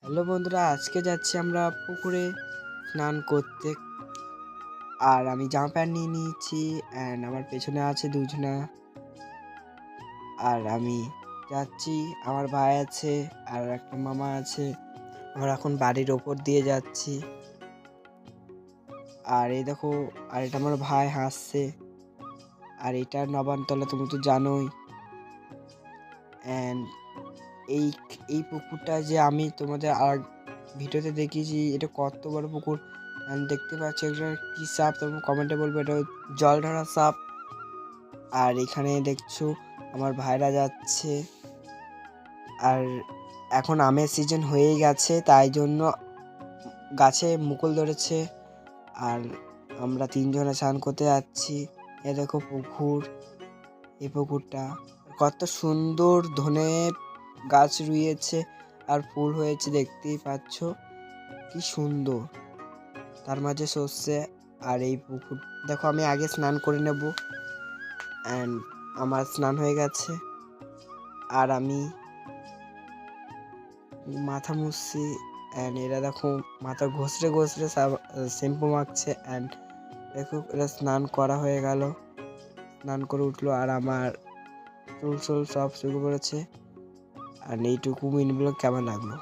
Hello বন্ধুরা, আজকে যাচ্ছি আমরা পুকুরে স্নান করতে। আর আমি জামা প্যান্ট নিয়ে নিয়েছি অ্যান্ড আমার পেছনে আছে দুজনা। আর আমি যাচ্ছি, আমার ভাই আছে আর একটা মামা আছে। আমরা এখন বাড়ির ওপর দিয়ে যাচ্ছি। আর এই দেখো, আর এটা আমার ভাই হাসছে। আর এটা নবাবতলা, তুমি তো জানোই। অ্যান্ড এই এই পুকুরটা যে আমি তোমাদের আর ভিডিওতে দেখিয়েছি, এটা কত বড় পুকুর। দেখতে পাচ্ছি একটা কি সাপ, তোমরা কমেন্টে বলবো এটা জল ধরা সাপ। আর এখানে দেখছো আমার ভাইরা যাচ্ছে। আর এখন আমের সিজন হয়ে গেছে, তাই জন্য গাছে মুকুল ধরেছে। আর আমরা তিনজনে স্নান করতে যাচ্ছি। এ দেখো পুকুর, এই পুকুরটা কত সুন্দর, ধনে গাছ রুইয়েছে আর ফুল হয়েছে, দেখতেই পাচ্ছ কি সুন্দর। তার মাঝে সর্ষে। আর এই পুকুর দেখো, আমি আগে স্নান করে নেব। অ্যান্ড আমার স্নান হয়ে গেছে। আর আমি মাথা মুছছি। অ্যান্ড এরা দেখো মাথা ঘষড়ে ঘষড়ে শ্যাম্পু মাখছে। অ্যান্ড দেখো এরা স্নান করা হয়ে গেল, স্নান করে উঠলো। আর আমার চুল সব শুরু করেছে। আর এইটুকু মিনিট কেমন লাগলো।